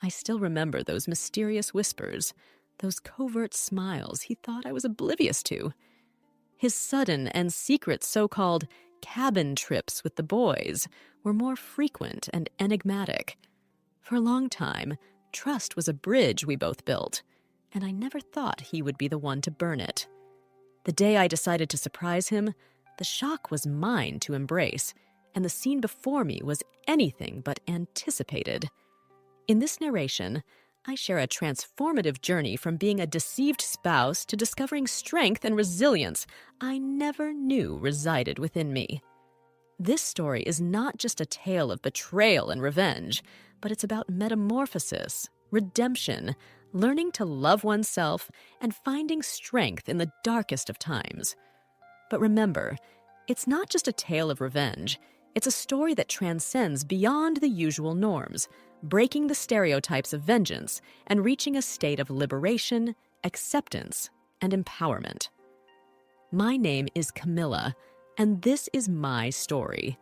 I still remember those mysterious whispers, those covert smiles he thought I was oblivious to. His sudden and secret so-called cabin trips with the boys were more frequent and enigmatic. For a long time, trust was a bridge we both built, and I never thought he would be the one to burn it. The day I decided to surprise him, the shock was mine to embrace, and the scene before me was anything but anticipated. In this narration, I share a transformative journey from being a deceived spouse to discovering strength and resilience I never knew resided within me. This story is not just a tale of betrayal and revenge, but it's about metamorphosis, redemption, learning to love oneself, and finding strength in the darkest of times. But remember, it's not just a tale of revenge. It's a story that transcends beyond the usual norms, breaking the stereotypes of vengeance and reaching a state of liberation, acceptance, and empowerment. My name is Camilla, and this is my story.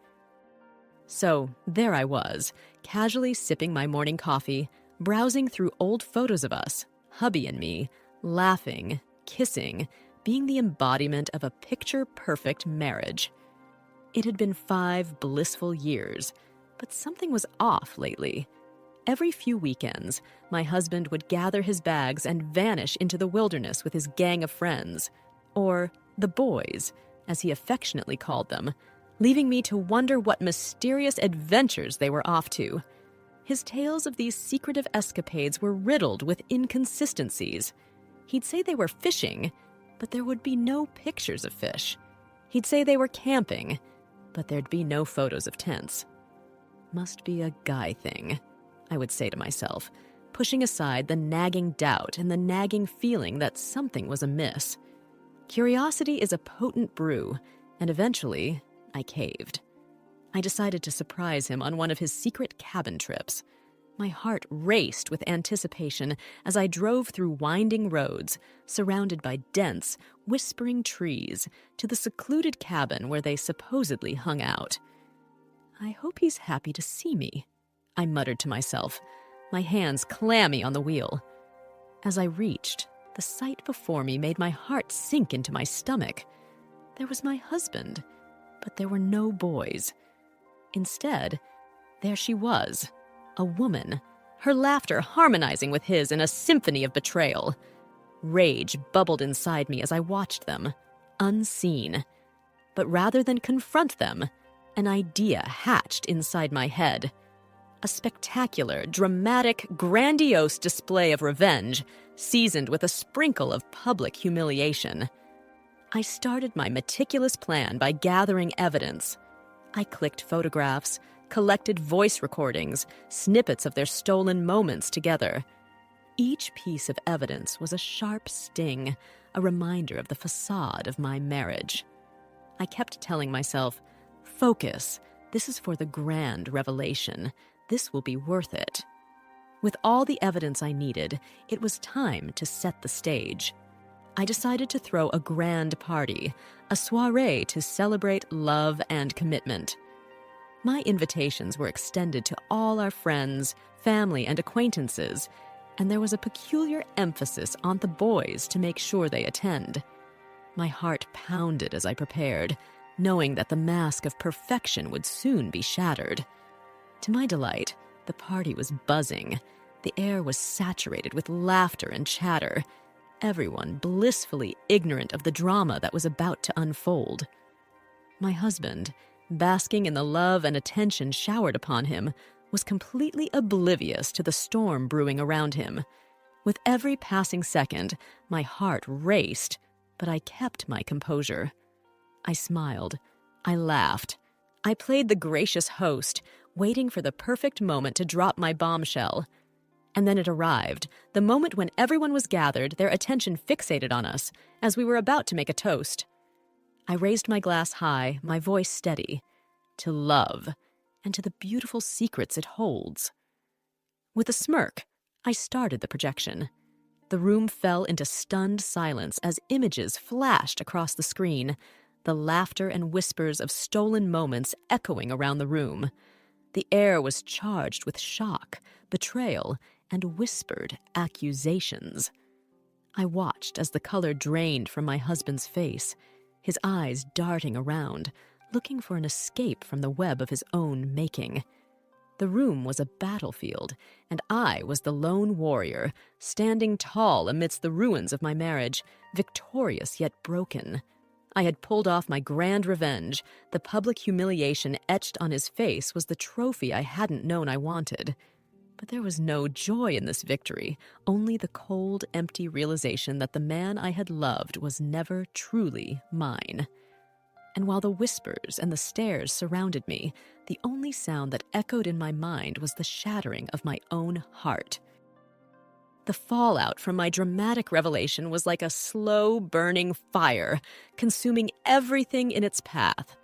So there I was, casually sipping my morning coffee, browsing through old photos of us, hubby and me, laughing, kissing, being the embodiment of a picture-perfect marriage. It had been 5 blissful years, but something was off lately. Every few weekends, my husband would gather his bags and vanish into the wilderness with his gang of friends, or the boys, as he affectionately called them, leaving me to wonder what mysterious adventures they were off to. His tales of these secretive escapades were riddled with inconsistencies. He'd say they were fishing, but there would be no pictures of fish. He'd say they were camping, but there'd be no photos of tents. Must be a guy thing, I would say to myself, pushing aside the nagging doubt and the nagging feeling that something was amiss. Curiosity is a potent brew, and eventually, I caved. I decided to surprise him on one of his secret cabin trips. My heart raced with anticipation as I drove through winding roads, surrounded by dense, whispering trees, to the secluded cabin where they supposedly hung out. I hope he's happy to see me, I muttered to myself, my hands clammy on the wheel. As I reached, the sight before me made my heart sink into my stomach. There was my husband, but there were no boys. Instead, there she was, a woman, her laughter harmonizing with his in a symphony of betrayal. Rage bubbled inside me as I watched them, unseen. But rather than confront them, an idea hatched inside my head. A spectacular, dramatic, grandiose display of revenge, seasoned with a sprinkle of public humiliation. I started my meticulous plan by gathering evidence. I clicked photographs, collected voice recordings, snippets of their stolen moments together. Each piece of evidence was a sharp sting, a reminder of the facade of my marriage. I kept telling myself, focus, this is for the grand revelation. This will be worth it. With all the evidence I needed, it was time to set the stage. I decided to throw a grand party, a soiree to celebrate love and commitment. My invitations were extended to all our friends, family, and acquaintances, and there was a peculiar emphasis on the boys to make sure they attend. My heart pounded as I prepared, knowing that the mask of perfection would soon be shattered. To my delight, the party was buzzing. The air was saturated with laughter and chatter, everyone blissfully ignorant of the drama that was about to unfold. My husband, basking in the love and attention showered upon him, was completely oblivious to the storm brewing around him. With every passing second, my heart raced, but I kept my composure. I smiled. I laughed. I played the gracious host, waiting for the perfect moment to drop my bombshell. And then it arrived, the moment when everyone was gathered, their attention fixated on us, as we were about to make a toast. I raised my glass high, my voice steady, to love, and to the beautiful secrets it holds. With a smirk, I started the projection. The room fell into stunned silence as images flashed across the screen, the laughter and whispers of stolen moments echoing around the room. The air was charged with shock, betrayal, and whispered accusations. I watched as the color drained from my husband's face, his eyes darting around, looking for an escape from the web of his own making. The room was a battlefield, and I was the lone warrior, standing tall amidst the ruins of my marriage, victorious yet broken. I had pulled off my grand revenge. The public humiliation etched on his face was the trophy I hadn't known I wanted. But there was no joy in this victory, only the cold, empty realization that the man I had loved was never truly mine. And while the whispers and the stares surrounded me, the only sound that echoed in my mind was the shattering of my own heart. The fallout from my dramatic revelation was like a slow-burning fire, consuming everything in its path.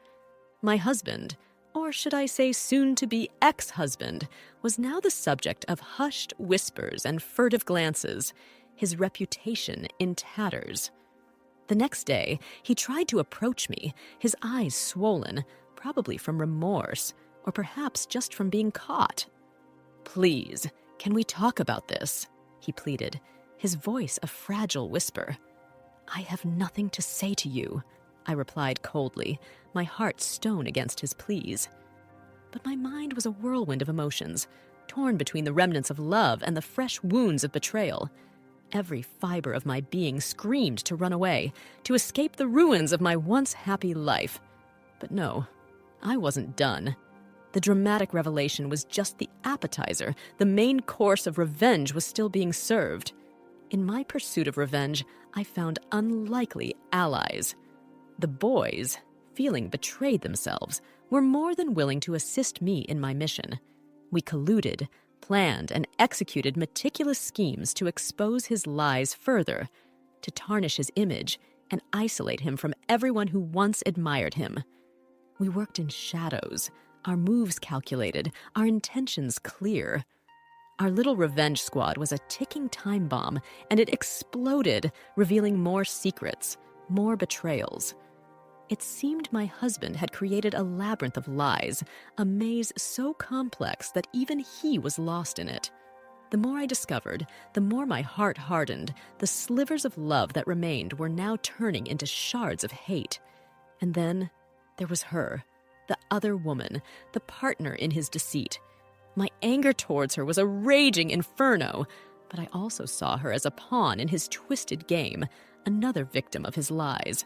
My husband, or should I say soon-to-be ex-husband, was now the subject of hushed whispers and furtive glances, his reputation in tatters. The next day, he tried to approach me, his eyes swollen, probably from remorse, or perhaps just from being caught. "Please, can we talk about this?" he pleaded, his voice a fragile whisper. "I have nothing to say to you," I replied coldly, my heart stone against his pleas. But my mind was a whirlwind of emotions, torn between the remnants of love and the fresh wounds of betrayal. Every fiber of my being screamed to run away, to escape the ruins of my once happy life. But no, I wasn't done. The dramatic revelation was just the appetizer. The main course of revenge was still being served. In my pursuit of revenge, I found unlikely allies. The boys, feeling betrayed themselves, were more than willing to assist me in my mission. We colluded, planned, and executed meticulous schemes to expose his lies further, to tarnish his image and isolate him from everyone who once admired him. We worked in shadows, our moves calculated, our intentions clear. Our little revenge squad was a ticking time bomb, and it exploded, revealing more secrets, more betrayals. It seemed my husband had created a labyrinth of lies, a maze so complex that even he was lost in it. The more I discovered, the more my heart hardened. The slivers of love that remained were now turning into shards of hate. And then there was her, the other woman, the partner in his deceit. My anger towards her was a raging inferno, but I also saw her as a pawn in his twisted game, another victim of his lies.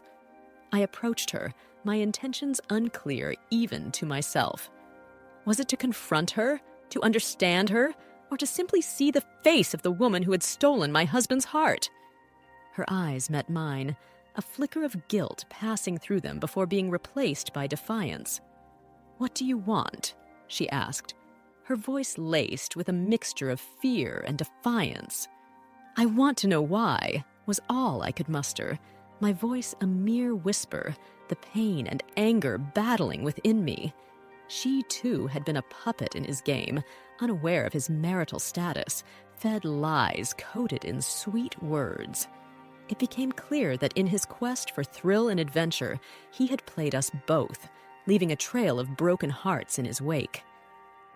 I approached her, my intentions unclear even to myself. Was it to confront her, to understand her, or to simply see the face of the woman who had stolen my husband's heart? Her eyes met mine, a flicker of guilt passing through them before being replaced by defiance. "What do you want?" she asked, her voice laced with a mixture of fear and defiance. "I want to know why," was all I could muster, my voice a mere whisper, the pain and anger battling within me. She, too, had been a puppet in his game, unaware of his marital status, fed lies coated in sweet words. It became clear that in his quest for thrill and adventure, he had played us both, leaving a trail of broken hearts in his wake.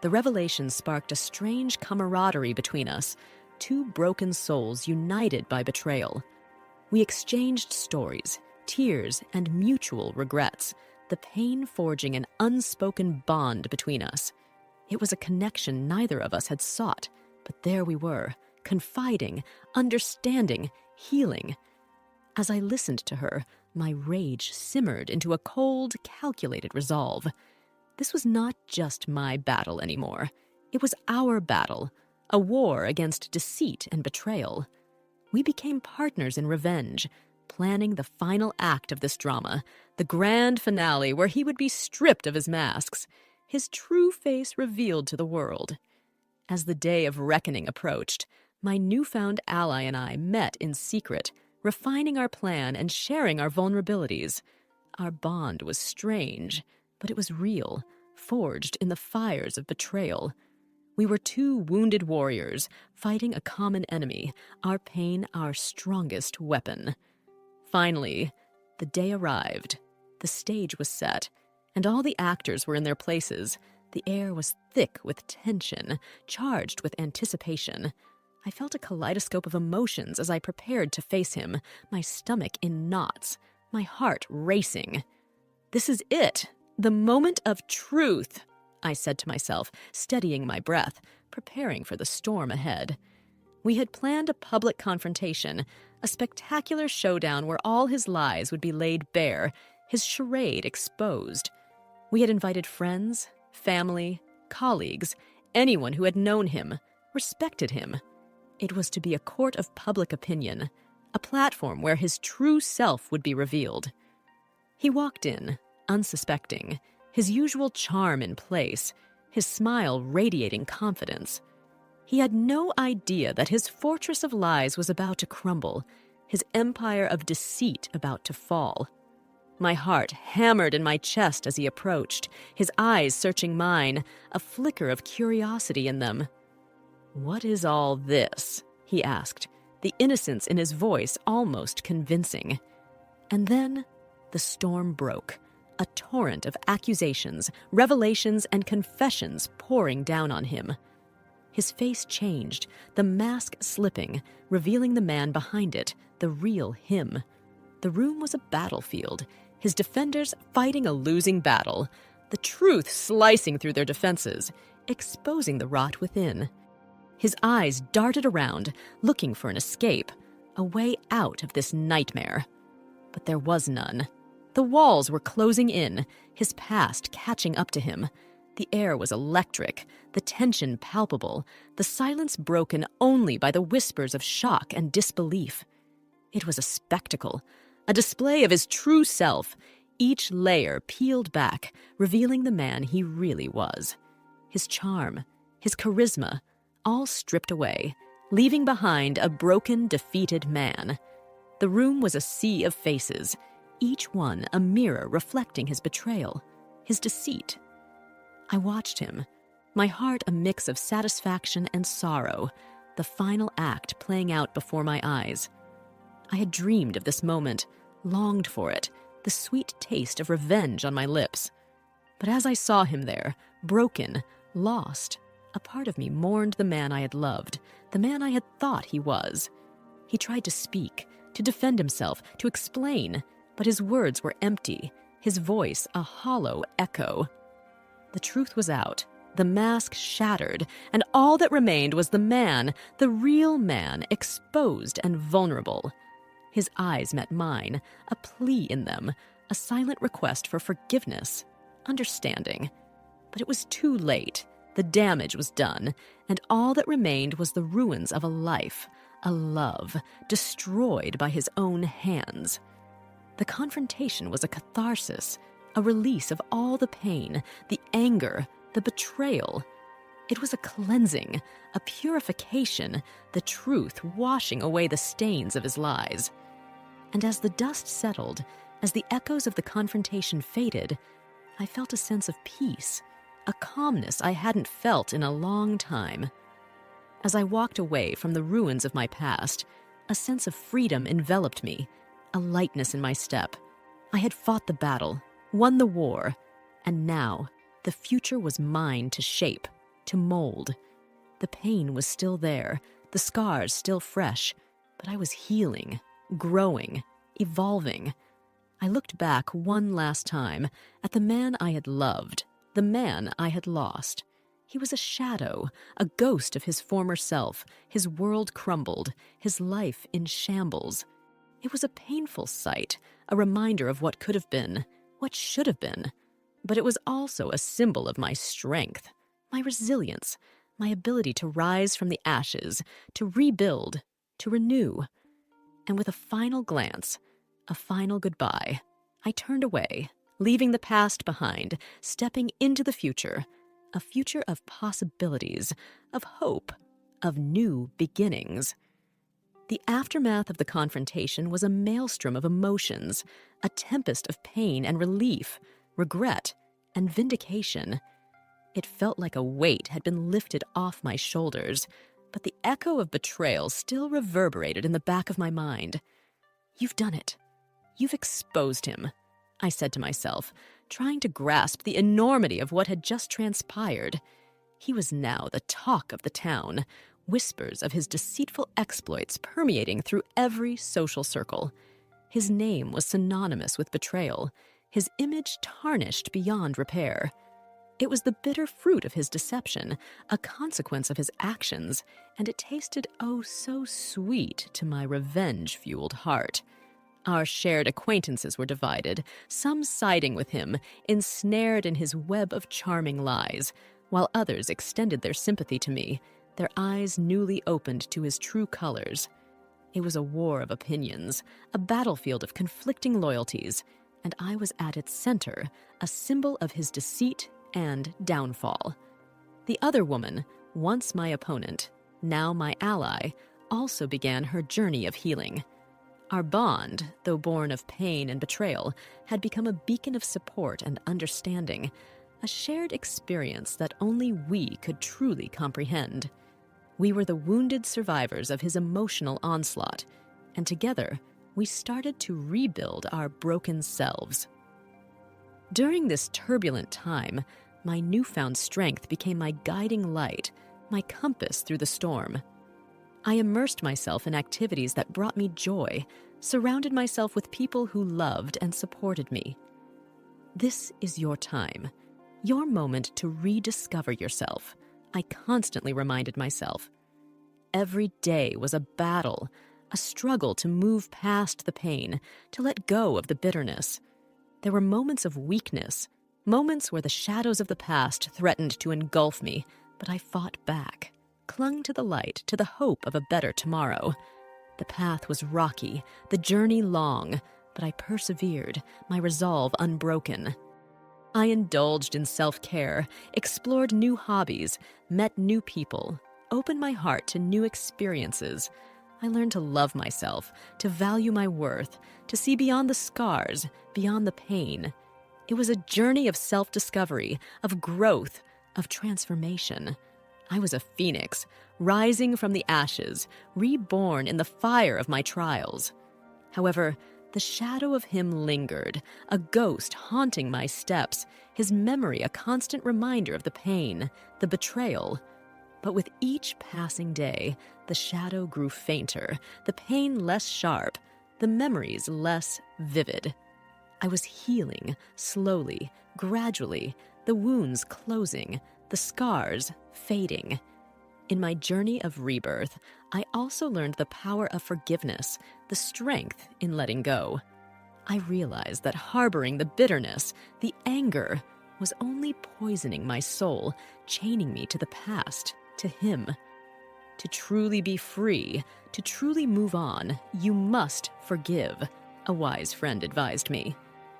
The revelation sparked a strange camaraderie between us, two broken souls united by betrayal. We exchanged stories, tears, and mutual regrets, the pain forging an unspoken bond between us. It was a connection neither of us had sought, but there we were, confiding, understanding, healing. As I listened to her, my rage simmered into a cold, calculated resolve. This was not just my battle anymore. It was our battle, a war against deceit and betrayal. We became partners in revenge, planning the final act of this drama, the grand finale where he would be stripped of his masks, his true face revealed to the world. As the day of reckoning approached, my newfound ally and I met in secret, refining our plan and sharing our vulnerabilities. Our bond was strange, but it was real, forged in the fires of betrayal. We were two wounded warriors, fighting a common enemy, our pain our strongest weapon. Finally, the day arrived. The stage was set, and all the actors were in their places. The air was thick with tension, charged with anticipation. I felt a kaleidoscope of emotions as I prepared to face him, my stomach in knots, my heart racing. This is it, the moment of truth, I said to myself, steadying my breath, preparing for the storm ahead. We had planned a public confrontation, a spectacular showdown where all his lies would be laid bare, his charade exposed. We had invited friends, family, colleagues, anyone who had known him, respected him. It was to be a court of public opinion, a platform where his true self would be revealed. He walked in, unsuspecting, his usual charm in place, his smile radiating confidence. He had no idea that his fortress of lies was about to crumble, his empire of deceit about to fall. My heart hammered in my chest as he approached, his eyes searching mine, a flicker of curiosity in them. "What is all this?" he asked, the innocence in his voice almost convincing. And then the storm broke, a torrent of accusations, revelations, and confessions pouring down on him. His face changed, the mask slipping, revealing the man behind it, the real him. The room was a battlefield, his defenders fighting a losing battle, the truth slicing through their defenses, exposing the rot within. His eyes darted around, looking for an escape, a way out of this nightmare. But there was none. The walls were closing in, his past catching up to him. The air was electric, the tension palpable, the silence broken only by the whispers of shock and disbelief. It was a spectacle, a display of his true self, each layer peeled back, revealing the man he really was. His charm, his charisma, all stripped away, leaving behind a broken, defeated man. The room was a sea of faces, each one a mirror reflecting his betrayal, his deceit. I watched him, my heart a mix of satisfaction and sorrow, the final act playing out before my eyes. I had dreamed of this moment, longed for it, the sweet taste of revenge on my lips. But as I saw him there, broken, lost, a part of me mourned the man I had loved, the man I had thought he was. He tried to speak, to defend himself, to explain, but his words were empty, his voice a hollow echo. The truth was out, the mask shattered, and all that remained was the man, the real man, exposed and vulnerable. His eyes met mine, a plea in them, a silent request for forgiveness, understanding. But it was too late. The damage was done, and all that remained was the ruins of a life, a love, destroyed by his own hands. The confrontation was a catharsis, a release of all the pain, the anger, the betrayal. It was a cleansing, a purification, the truth washing away the stains of his lies. And as the dust settled, as the echoes of the confrontation faded, I felt a sense of peace, a calmness I hadn't felt in a long time. As I walked away from the ruins of my past, a sense of freedom enveloped me, a lightness in my step. I had fought the battle, won the war, and now the future was mine to shape, to mold. The pain was still there, the scars still fresh, but I was healing, growing, evolving. I looked back one last time at the man I had loved, the man I had lost. He was a shadow, a ghost of his former self, his world crumbled, his life in shambles. It was a painful sight, a reminder of what could have been, what should have been. But it was also a symbol of my strength, my resilience, my ability to rise from the ashes, to rebuild, to renew. And with a final glance, a final goodbye, I turned away, leaving the past behind, stepping into the future, a future of possibilities, of hope, of new beginnings. The aftermath of the confrontation was a maelstrom of emotions, a tempest of pain and relief, regret and vindication. It felt like a weight had been lifted off my shoulders, but the echo of betrayal still reverberated in the back of my mind. "You've done it. You've exposed him," I said to myself, trying to grasp the enormity of what had just transpired. He was now the talk of the town, whispers of his deceitful exploits permeating through every social circle. His name was synonymous with betrayal, his image tarnished beyond repair. It was the bitter fruit of his deception, a consequence of his actions, and it tasted oh so sweet to my revenge-fueled heart. Our shared acquaintances were divided, some siding with him, ensnared in his web of charming lies, while others extended their sympathy to me, their eyes newly opened to his true colors. It was a war of opinions, a battlefield of conflicting loyalties, and I was at its center, a symbol of his deceit and downfall. The other woman, once my opponent, now my ally, also began her journey of healing. Our bond, though born of pain and betrayal, had become a beacon of support and understanding, a shared experience that only we could truly comprehend. We were the wounded survivors of his emotional onslaught, and together we started to rebuild our broken selves. During this turbulent time, my newfound strength became my guiding light, my compass through the storm. I immersed myself in activities that brought me joy, surrounded myself with people who loved and supported me. This is your time, your moment to rediscover yourself, I constantly reminded myself. Every day was a battle, a struggle to move past the pain, to let go of the bitterness. There were moments of weakness, moments where the shadows of the past threatened to engulf me, but I fought back, clung to the light, to the hope of a better tomorrow. The path was rocky, the journey long, but I persevered, my resolve unbroken. I indulged in self-care, explored new hobbies, met new people, opened my heart to new experiences. I learned to love myself, to value my worth, to see beyond the scars, beyond the pain. It was a journey of self-discovery, of growth, of transformation. I was a phoenix, rising from the ashes, reborn in the fire of my trials. However, the shadow of him lingered, a ghost haunting my steps, his memory a constant reminder of the pain, the betrayal. But with each passing day, the shadow grew fainter, the pain less sharp, the memories less vivid. I was healing, slowly, gradually, the wounds closing, the scars fading. In my journey of rebirth, I also learned the power of forgiveness, the strength in letting go. I realized that harboring the bitterness, the anger, was only poisoning my soul, chaining me to the past, to him. To truly be free, to truly move on, you must forgive, a wise friend advised me.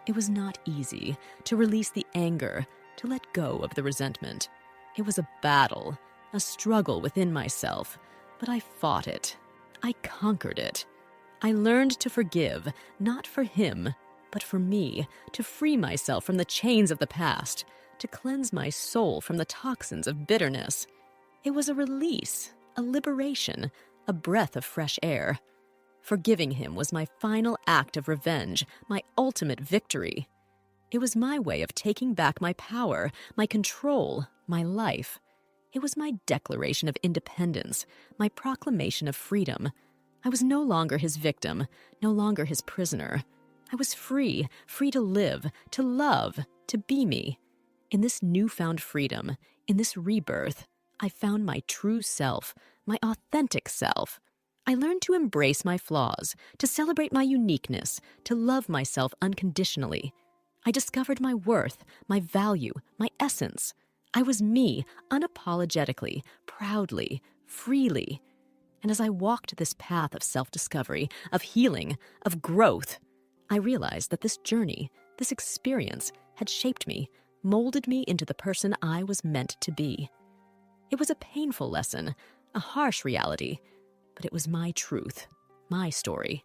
It was not easy to release the anger, to let go of the resentment. It was a battle, a struggle within myself, but I fought it. I conquered it. I learned to forgive, not for him, but for me, to free myself from the chains of the past, to cleanse my soul from the toxins of bitterness. It was a release, a liberation, a breath of fresh air. Forgiving him was my final act of revenge, my ultimate victory. It was my way of taking back my power, my control, my life. It was my declaration of independence, my proclamation of freedom. I was no longer his victim, no longer his prisoner. I was free, free to live, to love, to be me. In this newfound freedom, in this rebirth, I found my true self, my authentic self. I learned to embrace my flaws, to celebrate my uniqueness, to love myself unconditionally. I discovered my worth, my value, my essence. I was me, unapologetically, proudly, freely. And as I walked this path of self-discovery, of healing, of growth, I realized that this journey, this experience, had shaped me, molded me into the person I was meant to be. It was a painful lesson, a harsh reality, but it was my truth, my story.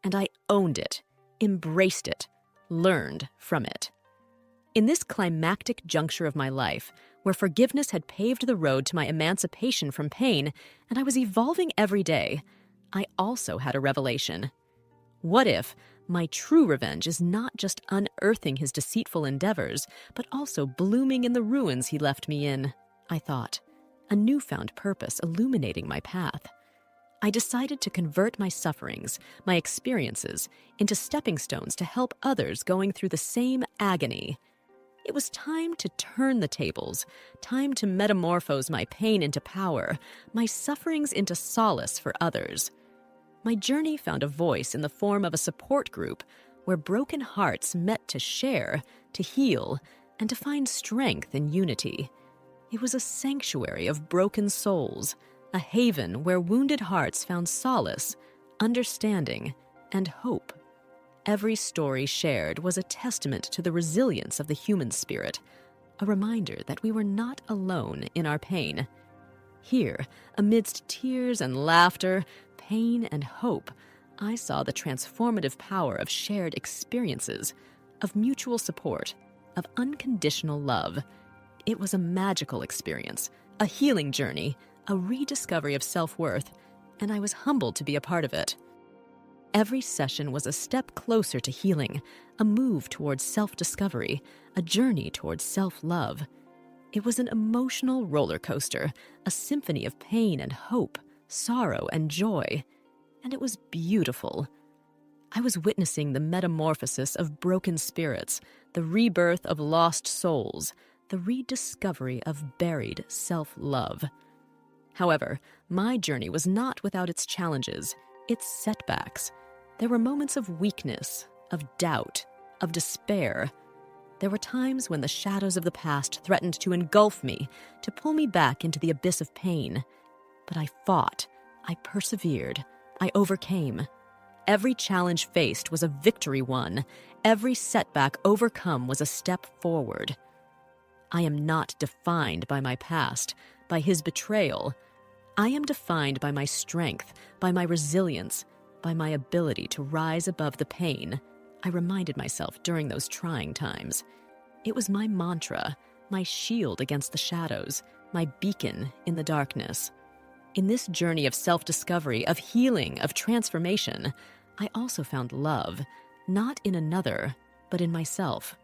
And I owned it, embraced it, learned from it. In this climactic juncture of my life, where forgiveness had paved the road to my emancipation from pain, and I was evolving every day, I also had a revelation. What if my true revenge is not just unearthing his deceitful endeavors, but also blooming in the ruins he left me in? I thought. a newfound purpose illuminating my path. I decided to convert my sufferings, my experiences, into stepping stones to help others going through the same agony. It was time to turn the tables, time to metamorphose my pain into power, my sufferings into solace for others. My journey found a voice in the form of a support group where broken hearts met to share, to heal, and to find strength in unity. It was a sanctuary of broken souls, a haven where wounded hearts found solace, understanding, and hope. Every story shared was a testament to the resilience of the human spirit, a reminder that we were not alone in our pain. Here, amidst tears and laughter, pain and hope, I saw the transformative power of shared experiences, of mutual support, of unconditional love. It was a magical experience, a healing journey, a rediscovery of self-worth, and I was humbled to be a part of it. Every session was a step closer to healing, a move towards self-discovery, a journey towards self-love. It was an emotional roller coaster, a symphony of pain and hope, sorrow and joy, and it was beautiful. I was witnessing the metamorphosis of broken spirits, the rebirth of lost souls, the rediscovery of buried self-love. However, my journey was not without its challenges, its setbacks. There were moments of weakness, of doubt, of despair. There were times when the shadows of the past threatened to engulf me, to pull me back into the abyss of pain. But I fought, I persevered, I overcame. Every challenge faced was a victory won. Every setback overcome was a step forward. I am not defined by my past, by his betrayal. I am defined by my strength, by my resilience, by my ability to rise above the pain, I reminded myself during those trying times. It was my mantra, my shield against the shadows, my beacon in the darkness. In this journey of self-discovery, of healing, of transformation, I also found love, not in another, but in myself.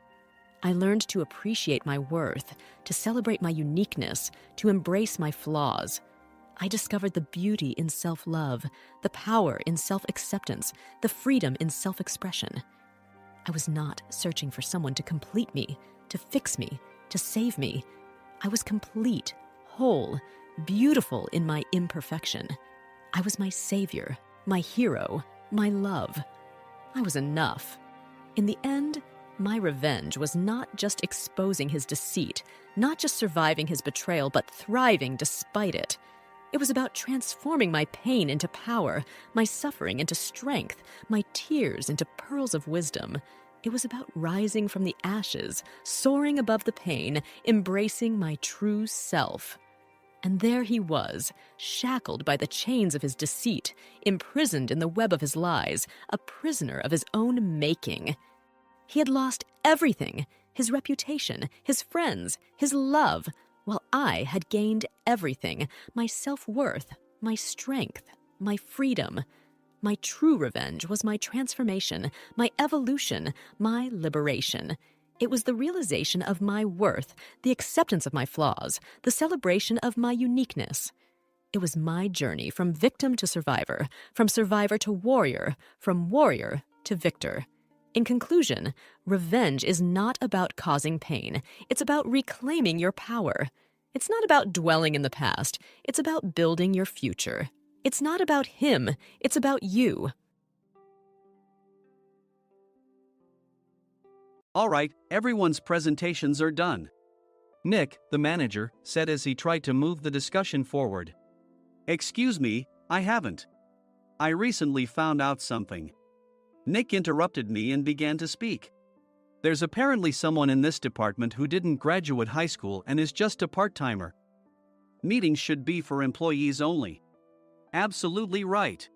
I learned to appreciate my worth, to celebrate my uniqueness, to embrace my flaws. I discovered the beauty in self-love, the power in self-acceptance, the freedom in self-expression. I was not searching for someone to complete me, to fix me, to save me. I was complete, whole, beautiful in my imperfection. I was my savior, my hero, my love. I was enough. In the end, my revenge was not just exposing his deceit, not just surviving his betrayal, but thriving despite it. It was about transforming my pain into power, my suffering into strength, my tears into pearls of wisdom. It was about rising from the ashes, soaring above the pain, embracing my true self. And there he was, shackled by the chains of his deceit, imprisoned in the web of his lies, a prisoner of his own making. He had lost everything, his reputation, his friends, his love, while I had gained everything, my self-worth, my strength, my freedom. My true revenge was my transformation, my evolution, my liberation. It was the realization of my worth, the acceptance of my flaws, the celebration of my uniqueness. It was my journey from victim to survivor, from survivor to warrior, from warrior to victor. In conclusion, revenge is not about causing pain. It's about reclaiming your power. It's not about dwelling in the past. It's about building your future. It's not about him. It's about you. All right, everyone's presentations are done. Nick, the manager, said as he tried to move the discussion forward. Excuse me, I haven't. I recently found out something. Nick interrupted me and began to speak. There's apparently someone in this department who didn't graduate high school and is just a part-timer. Meetings should be for employees only. Absolutely right.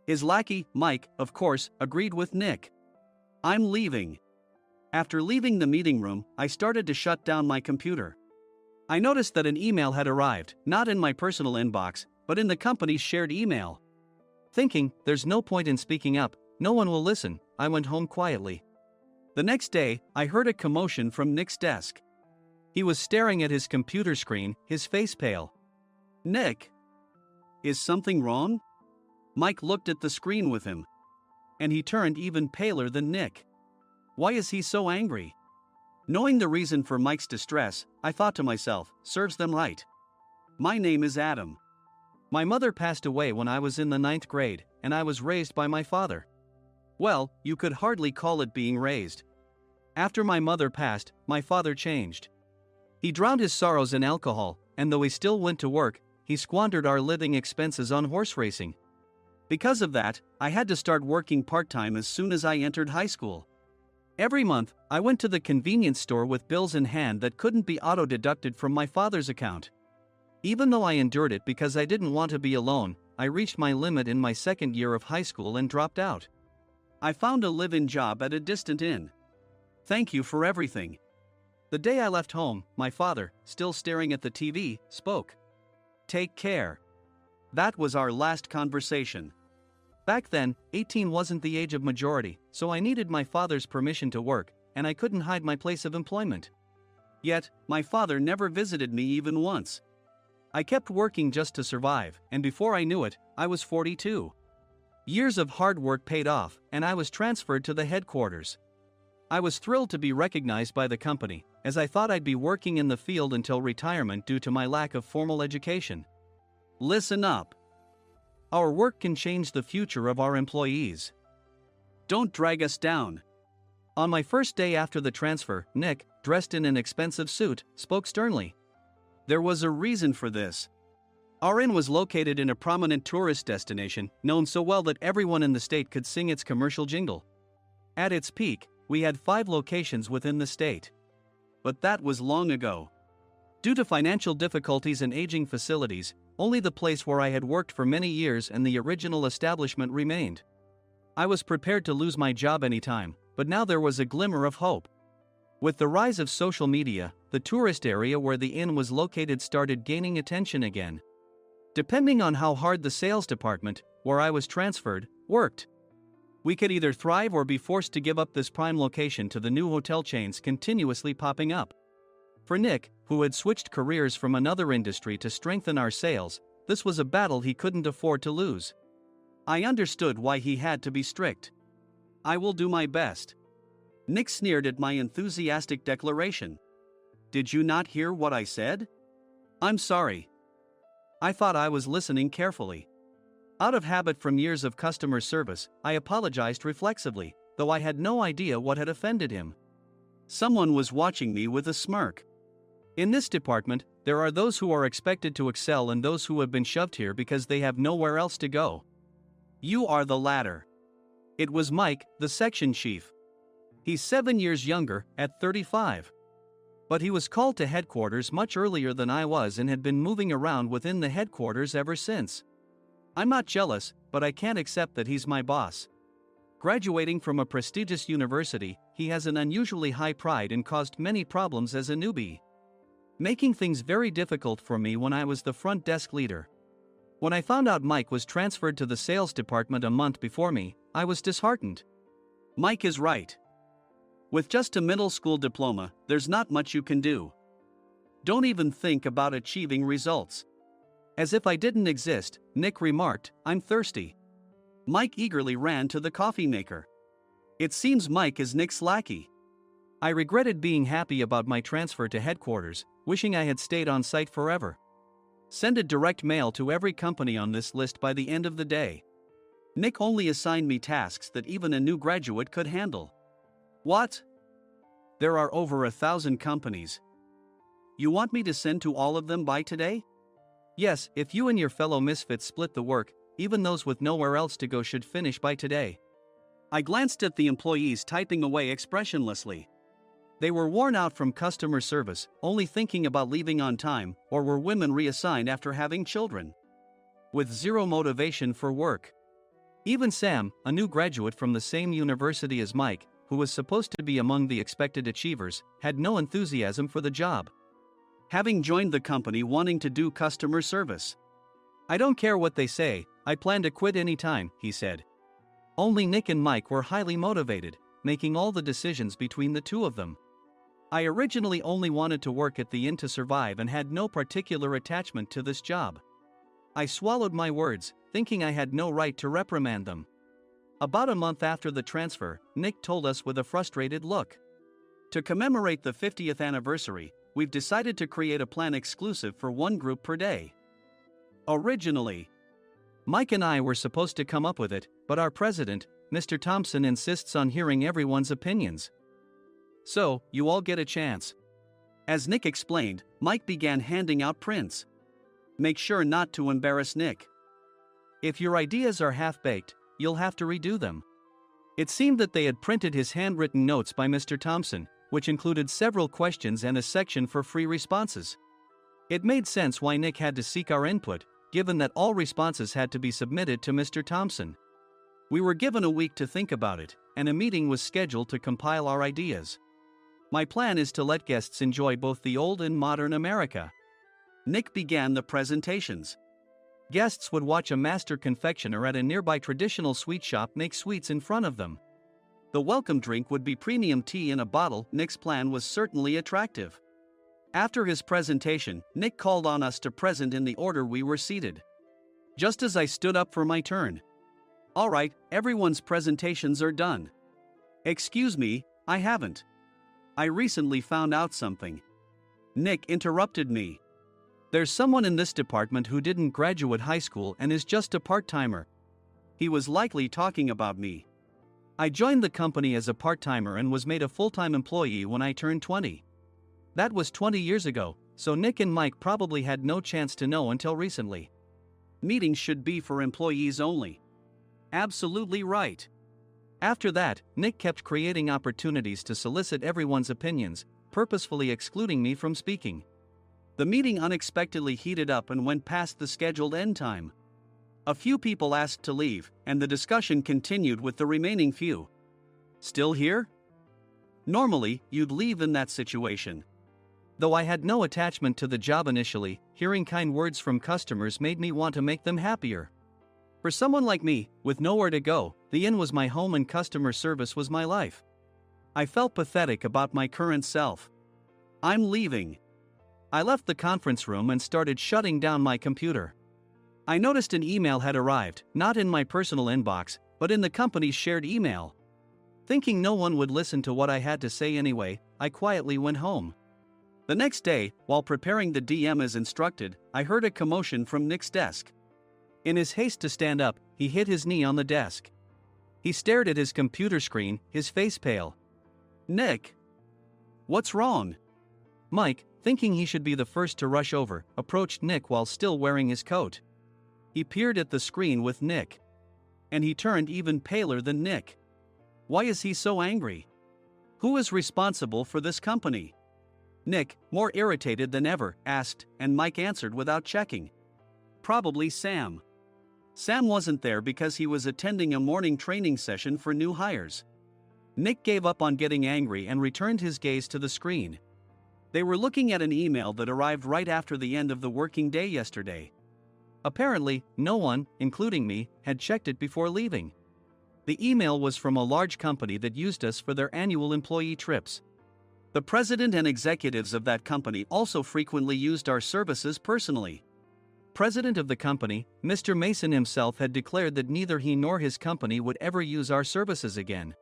His lackey, Mike, of course, agreed with Nick. I'm leaving. After leaving the meeting room, I started to shut down my computer. I noticed that an email had arrived, not in my personal inbox, but in the company's shared email. Thinking, there's no point in speaking up, no one will listen, I went home quietly. The next day, I heard a commotion from Nick's desk. He was staring at his computer screen, his face pale. Nick, is something wrong? Mike looked at the screen with him. And he turned even paler than Nick. Why is he so angry? Knowing the reason for Mike's distress, I thought to myself, serves them right. My name is Adam. My mother passed away when I was in the 9th grade, and I was raised by my father. Well, you could hardly call it being raised. After my mother passed, my father changed. He drowned his sorrows in alcohol, and though he still went to work, he squandered our living expenses on horse racing. Because of that, I had to start working part-time as soon as I entered high school. Every month, I went to the convenience store with bills in hand that couldn't be auto-deducted from my father's account. Even though I endured it because I didn't want to be alone, I reached my limit in my 2nd year of high school and dropped out. I found a live-in job at a distant inn. Thank you for everything. The day I left home, my father, still staring at the TV, spoke. Take care. That was our last conversation. Back then, 18 wasn't the age of majority, so I needed my father's permission to work, and I couldn't hide my place of employment. Yet, my father never visited me even once. I kept working just to survive, and before I knew it, I was 42. Years of hard work paid off, and I was transferred to the headquarters. I was thrilled to be recognized by the company, as I thought I'd be working in the field until retirement due to my lack of formal education. Listen up. Our work can change the future of our employees. Don't drag us down. On my first day after the transfer, Nick, dressed in an expensive suit, spoke sternly. There was a reason for this. Our inn was located in a prominent tourist destination, known so well that everyone in the state could sing its commercial jingle. At its peak, we had 5 locations within the state. But that was long ago. Due to financial difficulties and aging facilities, only the place where I had worked for many years and the original establishment remained. I was prepared to lose my job anytime, but now there was a glimmer of hope. With the rise of social media, the tourist area where the inn was located started gaining attention again. Depending on how hard the sales department, where I was transferred, worked, we could either thrive or be forced to give up this prime location to the new hotel chains continuously popping up. For Nick, who had switched careers from another industry to strengthen our sales, this was a battle he couldn't afford to lose. I understood why he had to be strict. I will do my best. Nick sneered at my enthusiastic declaration. Did you not hear what I said? I'm sorry. I thought I was listening carefully. Out of habit from years of customer service, I apologized reflexively, though I had no idea what had offended him. Someone was watching me with a smirk. In this department, there are those who are expected to excel and those who have been shoved here because they have nowhere else to go. You are the latter. It was Mike, the section chief. He's 7 years younger, at 35. But he was called to headquarters much earlier than I was and had been moving around within the headquarters ever since. I'm not jealous, but I can't accept that he's my boss. Graduating from a prestigious university, he has an unusually high pride and caused many problems as a newbie, making things very difficult for me when I was the front desk leader. When I found out Mike was transferred to the sales department a month before me, I was disheartened. Mike is right. With just a middle school diploma, there's not much you can do. Don't even think about achieving results. As if I didn't exist, Nick remarked, I'm thirsty. Mike eagerly ran to the coffee maker. It seems Mike is Nick's lackey. I regretted being happy about my transfer to headquarters, wishing I had stayed on site forever. Send a direct mail to every company on this list by the end of the day. Nick only assigned me tasks that even a new graduate could handle. What? There are over 1,000 companies. You want me to send to all of them by today? Yes, if you and your fellow misfits split the work, even those with nowhere else to go should finish by today. I glanced at the employees typing away expressionlessly. They were worn out from customer service, only thinking about leaving on time, or were women reassigned after having children, with zero motivation for work. Even Sam, a new graduate from the same university as Mike, who was supposed to be among the expected achievers, had no enthusiasm for the job, having joined the company wanting to do customer service. I don't care what they say, I plan to quit anytime, he said. Only Nick and Mike were highly motivated, making all the decisions between the two of them. I originally only wanted to work at the inn to survive and had no particular attachment to this job. I swallowed my words, thinking I had no right to reprimand them. About a month after the transfer, Nick told us with a frustrated look. To commemorate the 50th anniversary, we've decided to create a plan exclusive for one group per day. Originally, Mike and I were supposed to come up with it, but our president, Mr. Thompson, insists on hearing everyone's opinions. So, you all get a chance. As Nick explained, Mike began handing out prints. Make sure not to embarrass Nick. If your ideas are half-baked, you'll have to redo them. It seemed that they had printed his handwritten notes by Mr. Thompson, which included several questions and a section for free responses. It made sense why Nick had to seek our input, given that all responses had to be submitted to Mr. Thompson. We were given a week to think about it, and a meeting was scheduled to compile our ideas. My plan is to let guests enjoy both the old and modern America. Nick began the presentations. Guests would watch a master confectioner at a nearby traditional sweet shop make sweets in front of them. The welcome drink would be premium tea in a bottle. Nick's plan was certainly attractive. After his presentation, Nick called on us to present in the order we were seated. Just as I stood up for my turn. All right, everyone's presentations are done. Excuse me, I haven't. I recently found out something. Nick interrupted me. There's someone in this department who didn't graduate high school and is just a part-timer. He was likely talking about me. I joined the company as a part-timer and was made a full-time employee when I turned 20. That was 20 years ago, so Nick and Mike probably had no chance to know until recently. Meetings should be for employees only. Absolutely right. After that, Nick kept creating opportunities to solicit everyone's opinions, purposefully excluding me from speaking. The meeting unexpectedly heated up and went past the scheduled end time. A few people asked to leave, and the discussion continued with the remaining few. Still here? Normally, you'd leave in that situation. Though I had no attachment to the job initially, hearing kind words from customers made me want to make them happier. For someone like me, with nowhere to go, the inn was my home and customer service was my life. I felt pathetic about my current self. I'm leaving. I left the conference room and started shutting down my computer. I noticed an email had arrived, not in my personal inbox, but in the company's shared email. Thinking no one would listen to what I had to say anyway, I quietly went home. The next day, while preparing the DM as instructed, I heard a commotion from Nick's desk. In his haste to stand up, he hit his knee on the desk. He stared at his computer screen, his face pale. Nick! What's wrong? Mike, thinking he should be the first to rush over, approached Nick while still wearing his coat. He peered at the screen with Nick. And he turned even paler than Nick. Why is he so angry? Who is responsible for this company? Nick, more irritated than ever, asked, and Mike answered without checking. Probably Sam. Sam wasn't there because he was attending a morning training session for new hires. Nick gave up on getting angry and returned his gaze to the screen. They were looking at an email that arrived right after the end of the working day yesterday. Apparently, no one, including me, had checked it before leaving. The email was from a large company that used us for their annual employee trips. The president and executives of that company also frequently used our services personally. President of the company, Mr. Mason himself, had declared that neither he nor his company would ever use our services again.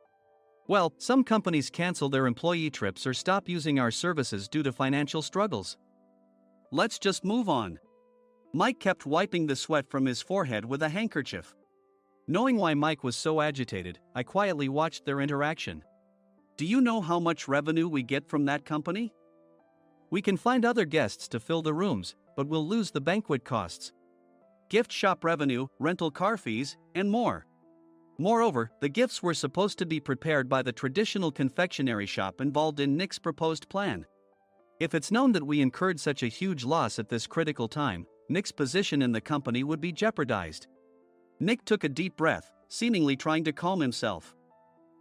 Well, some companies cancel their employee trips or stop using our services due to financial struggles. Let's just move on. Mike kept wiping the sweat from his forehead with a handkerchief. Knowing why Mike was so agitated, I quietly watched their interaction. Do you know how much revenue we get from that company? We can find other guests to fill the rooms, but we'll lose the banquet costs, gift shop revenue, rental car fees, and more. Moreover, the gifts were supposed to be prepared by the traditional confectionery shop involved in Nick's proposed plan. If it's known that we incurred such a huge loss at this critical time, Nick's position in the company would be jeopardized. Nick took a deep breath, seemingly trying to calm himself.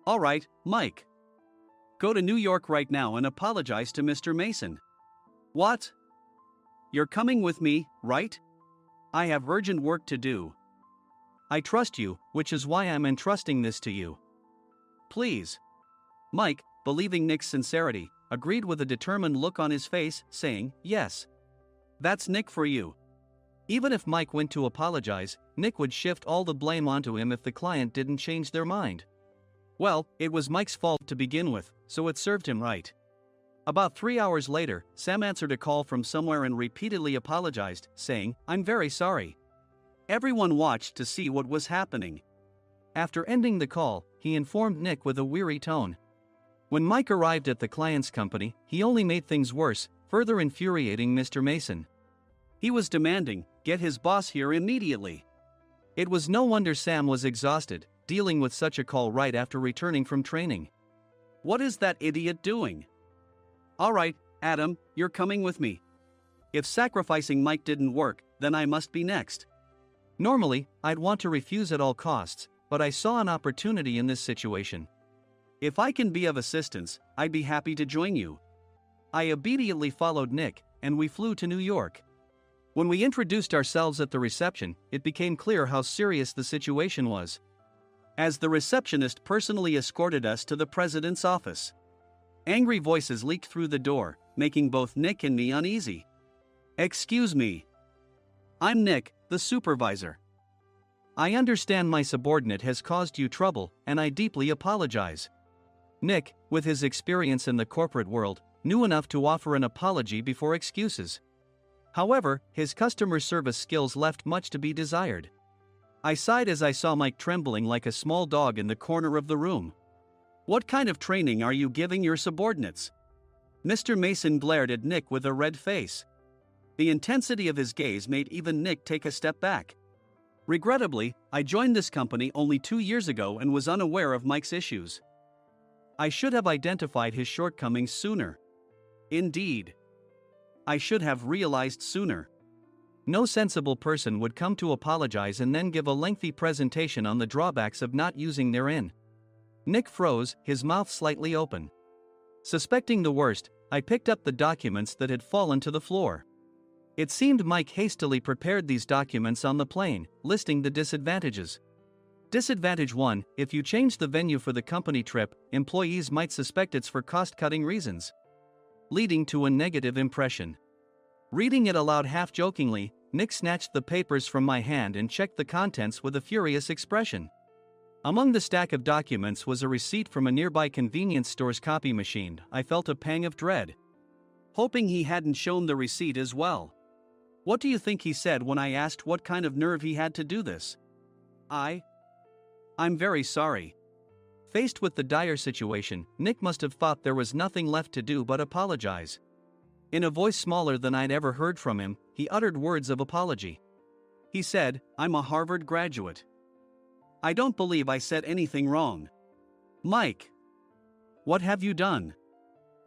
All right, Mike. Go to New York right now and apologize to Mr. Mason. What? You're coming with me, right? I have urgent work to do. I trust you, which is why I'm entrusting this to you. Please. Mike, believing Nick's sincerity, agreed with a determined look on his face, saying, yes. That's Nick for you. Even if Mike went to apologize, Nick would shift all the blame onto him if the client didn't change their mind. Well, it was Mike's fault to begin with, so it served him right. About 3 hours later, Sam answered a call from somewhere and repeatedly apologized, saying, "I'm very sorry." Everyone watched to see what was happening. After ending the call, he informed Nick with a weary tone. When Mike arrived at the client's company, he only made things worse, further infuriating Mr. Mason. He was demanding, "Get his boss here immediately." It was no wonder Sam was exhausted, dealing with such a call right after returning from training. "What is that idiot doing?" "All right, Adam, you're coming with me. If sacrificing Mike didn't work, then I must be next." Normally, I'd want to refuse at all costs, but I saw an opportunity in this situation. "If I can be of assistance, I'd be happy to join you." I obediently followed Nick, and we flew to New York. When we introduced ourselves at the reception, it became clear how serious the situation was, as the receptionist personally escorted us to the president's office. Angry voices leaked through the door, making both Nick and me uneasy. "Excuse me. I'm Nick, the supervisor. I understand my subordinate has caused you trouble, and I deeply apologize." Nick, with his experience in the corporate world, knew enough to offer an apology before excuses. However, his customer service skills left much to be desired. I sighed as I saw Mike trembling like a small dog in the corner of the room. "What kind of training are you giving your subordinates?" Mr. Mason glared at Nick with a red face. The intensity of his gaze made even Nick take a step back. Regrettably, I joined this company only 2 years ago and was unaware of Mike's issues. I should have identified his shortcomings sooner. Indeed, I should have realized sooner. No sensible person would come to apologize and then give a lengthy presentation on the drawbacks of not using their in. Nick froze, his mouth slightly open. Suspecting the worst, I picked up the documents that had fallen to the floor. It seemed Mike hastily prepared these documents on the plane, listing the disadvantages. Disadvantage 1: if you change the venue for the company trip, employees might suspect it's for cost-cutting reasons, leading to a negative impression. Reading it aloud half-jokingly, Nick snatched the papers from my hand and checked the contents with a furious expression. Among the stack of documents was a receipt from a nearby convenience store's copy machine. I felt a pang of dread, hoping he hadn't shown the receipt as well. What do you think he said when I asked what kind of nerve he had to do this? I'm very sorry." Faced with the dire situation, Nick must have thought there was nothing left to do but apologize. In a voice smaller than I'd ever heard from him, he uttered words of apology. He said, "I'm a Harvard graduate. I don't believe I said anything wrong." "Mike, what have you done?"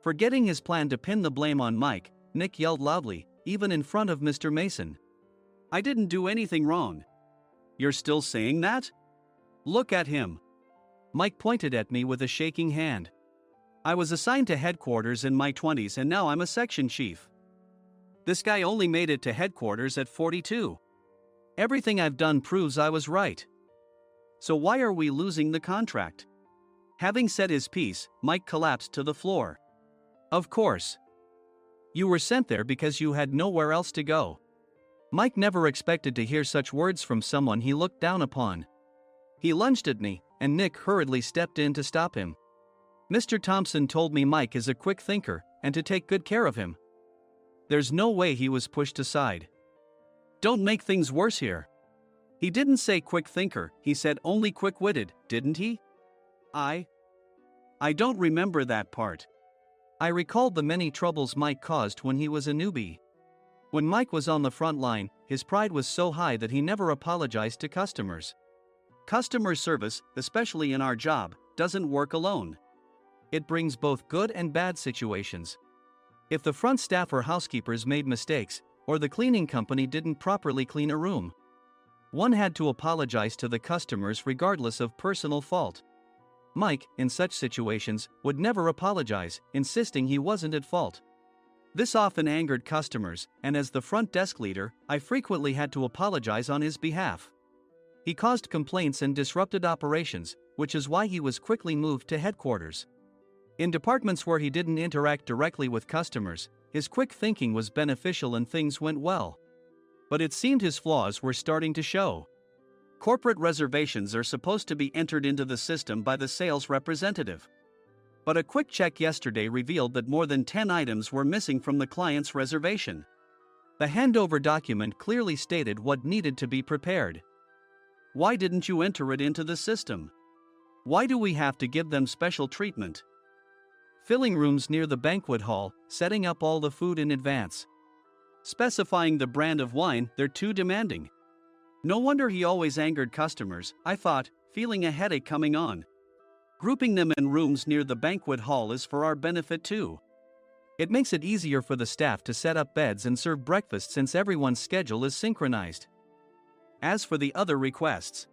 Forgetting his plan to pin the blame on Mike, Nick yelled loudly, even in front of Mr. Mason. "I didn't do anything wrong." "You're still saying that? Look at him." Mike pointed at me with a shaking hand. "I was assigned to headquarters in my 20s and now I'm a section chief. This guy only made it to headquarters at 42. Everything I've done proves I was right. So why are we losing the contract?" Having said his piece, Mike collapsed to the floor. "Of course. You were sent there because you had nowhere else to go." Mike never expected to hear such words from someone he looked down upon. He lunged at me, and Nick hurriedly stepped in to stop him. "Mr. Thompson told me Mike is a quick thinker, and to take good care of him." There's no way he was pushed aside. "Don't make things worse here." "He didn't say quick thinker, he said only quick-witted, didn't he?" I don't remember that part." I recalled the many troubles Mike caused when he was a newbie. When Mike was on the front line, his pride was so high that he never apologized to customers. Customer service, especially in our job, doesn't work alone. It brings both good and bad situations. If the front staff or housekeepers made mistakes, or the cleaning company didn't properly clean a room, one had to apologize to the customers regardless of personal fault. Mike, in such situations, would never apologize, insisting he wasn't at fault. This often angered customers, and as the front desk leader, I frequently had to apologize on his behalf. He caused complaints and disrupted operations, which is why he was quickly moved to headquarters. In departments where he didn't interact directly with customers, his quick thinking was beneficial and things went well. But it seemed his flaws were starting to show. Corporate reservations are supposed to be entered into the system by the sales representative. But a quick check yesterday revealed that more than 10 items were missing from the client's reservation. The handover document clearly stated what needed to be prepared. Why didn't you enter it into the system? Why do we have to give them special treatment? Filling rooms near the banquet hall, setting up all the food in advance. Specifying the brand of wine, they're too demanding. No wonder he always angered customers, I thought, feeling a headache coming on. Grouping them in rooms near the banquet hall is for our benefit too. It makes it easier for the staff to set up beds and serve breakfast since everyone's schedule is synchronized. As for the other requests,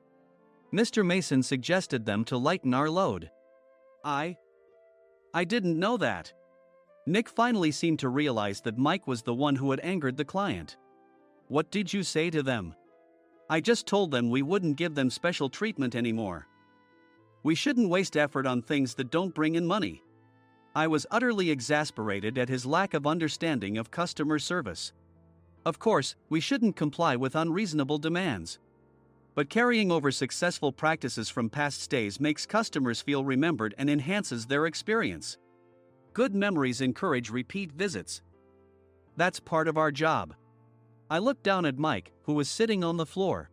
Mr. Mason suggested them to lighten our load. I didn't know that. Nick finally seemed to realize that Mike was the one who had angered the client. What did you say to them? I just told them we wouldn't give them special treatment anymore. We shouldn't waste effort on things that don't bring in money. I was utterly exasperated at his lack of understanding of customer service. Of course, we shouldn't comply with unreasonable demands. But carrying over successful practices from past stays makes customers feel remembered and enhances their experience. Good memories encourage repeat visits. That's part of our job. I looked down at Mike, who was sitting on the floor.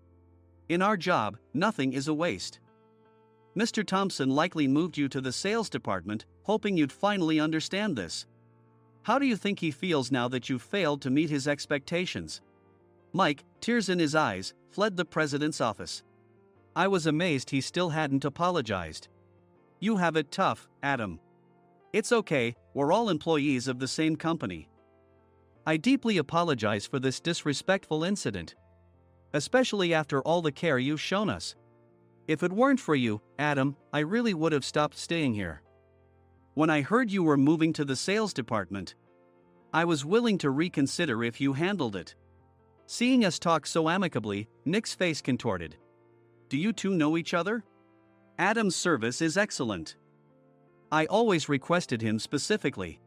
In our job, nothing is a waste. Mr. Thompson likely moved you to the sales department, hoping you'd finally understand this. How do you think he feels now that you've failed to meet his expectations? Mike, tears in his eyes, fled the president's office. I was amazed he still hadn't apologized. You have it tough, Adam. It's okay, we're all employees of the same company. I deeply apologize for this disrespectful incident. Especially after all the care you've shown us. If it weren't for you, Adam, I really would have stopped staying here. When I heard you were moving to the sales department, I was willing to reconsider if you handled it. Seeing us talk so amicably, Nick's face contorted. Do you two know each other? Adam's service is excellent. I always requested him specifically.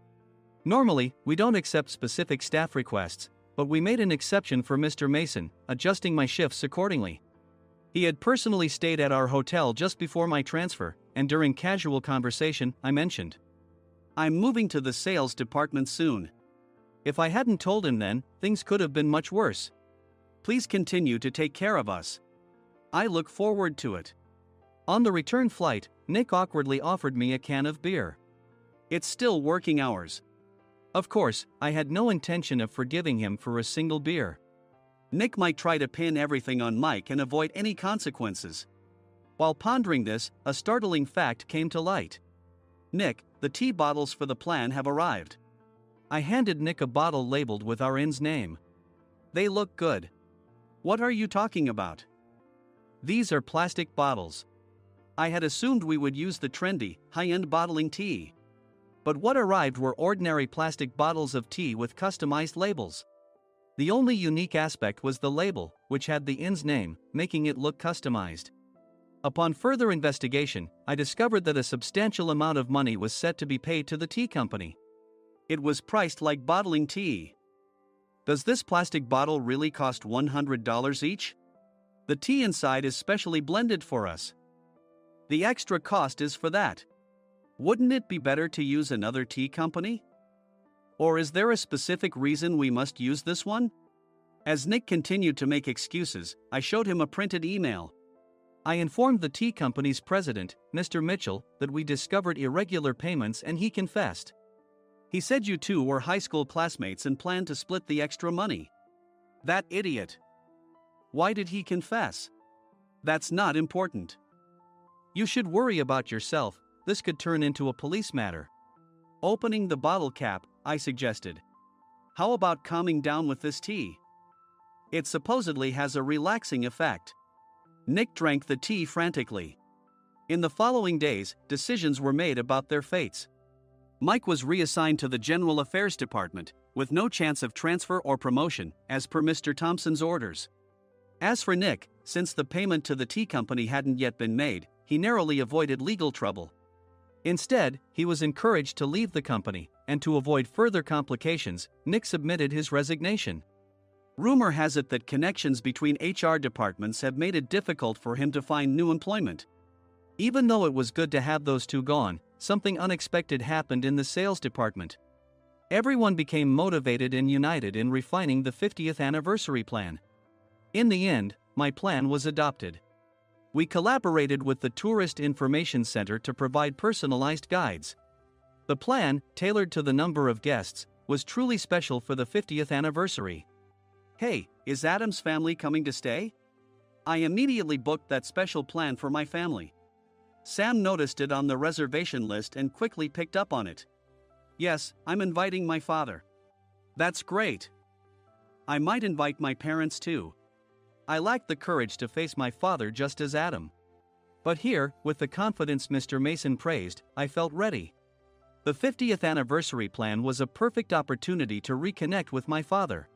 Normally, we don't accept specific staff requests, but we made an exception for Mr. Mason, adjusting my shifts accordingly. He had personally stayed at our hotel just before my transfer, and during casual conversation, I mentioned, I'm moving to the sales department soon. If I hadn't told him then, things could have been much worse. Please continue to take care of us. I look forward to it. On the return flight, Nick awkwardly offered me a can of beer. It's still working hours. Of course, I had no intention of forgiving him for a single beer. Nick might try to pin everything on Mike and avoid any consequences. While pondering this, a startling fact came to light. Nick, the tea bottles for the plan have arrived. I handed Nick a bottle labeled with our inn's name. They look good. What are you talking about? These are plastic bottles. I had assumed we would use the trendy, high-end bottling tea. But what arrived were ordinary plastic bottles of tea with customized labels. The only unique aspect was the label, which had the inn's name, making it look customized. Upon further investigation, I discovered that a substantial amount of money was set to be paid to the tea company. It was priced like bottling tea. Does this plastic bottle really cost $100 each? The tea inside is specially blended for us. The extra cost is for that. Wouldn't it be better to use another tea company? Or is there a specific reason we must use this one? As Nick continued to make excuses, I showed him a printed email. I informed the tea company's president, Mr. Mitchell, that we discovered irregular payments and he confessed. He said you two were high school classmates and planned to split the extra money. That idiot. Why did he confess? That's not important. You should worry about yourself, this could turn into a police matter. Opening the bottle cap, I suggested. How about calming down with this tea? It supposedly has a relaxing effect. Nick drank the tea frantically. In the following days, decisions were made about their fates. Mike was reassigned to the General Affairs Department, with no chance of transfer or promotion, as per Mr. Thompson's orders. As for Nick, since the payment to the tea company hadn't yet been made, he narrowly avoided legal trouble. Instead, he was encouraged to leave the company, and to avoid further complications, Nick submitted his resignation. Rumor has it that connections between HR departments have made it difficult for him to find new employment. Even though it was good to have those two gone, something unexpected happened in the sales department. Everyone became motivated and united in refining the 50th anniversary plan. In the end, my plan was adopted. We collaborated with the Tourist Information Center to provide personalized guides. The plan, tailored to the number of guests, was truly special for the 50th anniversary. Hey, is Adam's family coming to stay? I immediately booked that special plan for my family. Sam noticed it on the reservation list and quickly picked up on it. Yes, I'm inviting my father. That's great. I might invite my parents too. I lacked the courage to face my father just as Adam. But here, with the confidence Mr. Mason praised, I felt ready. The 50th anniversary plan was a perfect opportunity to reconnect with my father.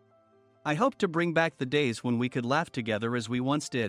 I hoped to bring back the days when we could laugh together as we once did.